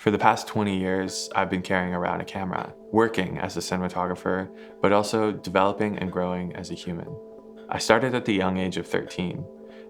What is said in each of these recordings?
For the past 20 years, I've been carrying around a camera, working as a cinematographer, but also developing and growing as a human. I started at the young age of 13,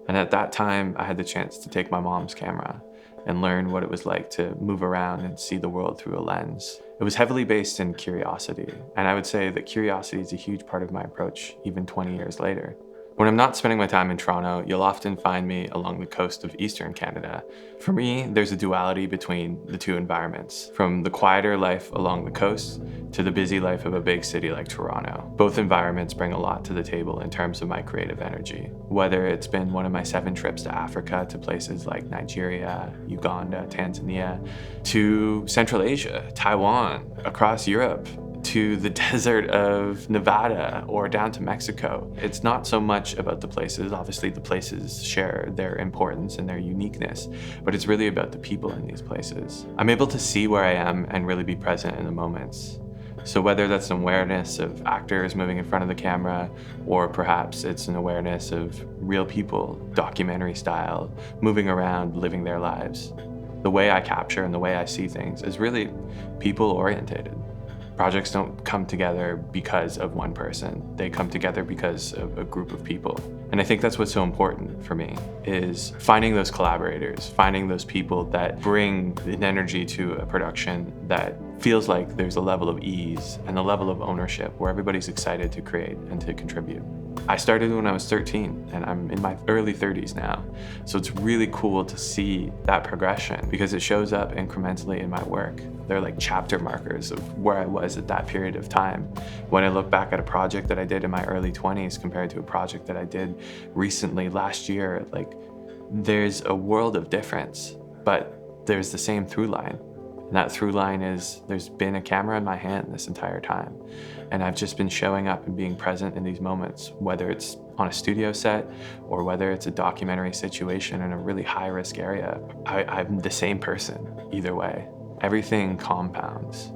and at that time, I had the chance to take my mom's camera and learn what it was like to move around and see the world through a lens. It was heavily based in curiosity, and I would say that curiosity is a huge part of my approach, even 20 years later. When I'm not spending my time in Toronto, you'll often find me along the coast of Eastern Canada. For me, there's a duality between the two environments, from the quieter life along the coast to the busy life of a big city like Toronto. Both environments bring a lot to the table in terms of my creative energy. Whether it's been one of my 7 trips to Africa to places like Nigeria, Uganda, Tanzania, to Central Asia, Taiwan, across Europe, to the desert of Nevada or down to Mexico. It's not so much about the places. Obviously, the places share their importance and their uniqueness, but it's really about the people in these places. I'm able to see where I am and really be present in the moments. So whether that's an awareness of actors moving in front of the camera, or perhaps it's an awareness of real people, documentary style, moving around, living their lives. The way I capture and the way I see things is really people-orientated. Projects don't come together because of one person. They come together because of a group of people. And I think that's what's so important for me, is finding those collaborators, finding those people that bring an energy to a production that feels like there's a level of ease and a level of ownership where everybody's excited to create and to contribute. I started when I was 13 and I'm in my early 30s now. So it's really cool to see that progression because it shows up incrementally in my work. They're like chapter markers of where I was at that period of time. When I look back at a project that I did in my early 20s compared to a project that I did recently last year, like there's a world of difference, but there's the same through line. And that through line is there's been a camera in my hand this entire time. And I've just been showing up and being present in these moments, whether it's on a studio set or whether it's a documentary situation in a really high risk area. I'm the same person either way. Everything compounds.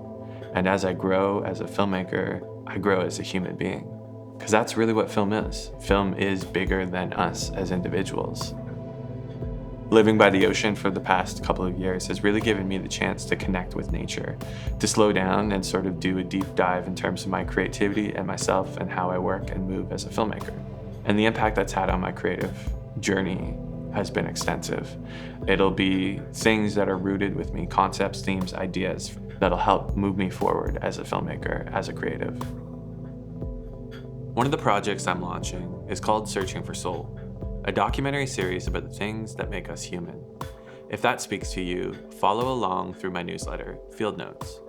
And as I grow as a filmmaker, I grow as a human being. Because that's really what film is. Film is bigger than us as individuals. Living by the ocean for the past couple of years has really given me the chance to connect with nature, to slow down and sort of do a deep dive in terms of my creativity and myself and how I work and move as a filmmaker. And the impact that's had on my creative journey has been extensive. It'll be things that are rooted with me, concepts, themes, ideas that'll help move me forward as a filmmaker, as a creative. One of the projects I'm launching is called Searching for Soul, a documentary series about the things that make us human. If that speaks to you, follow along through my newsletter, Field Notes.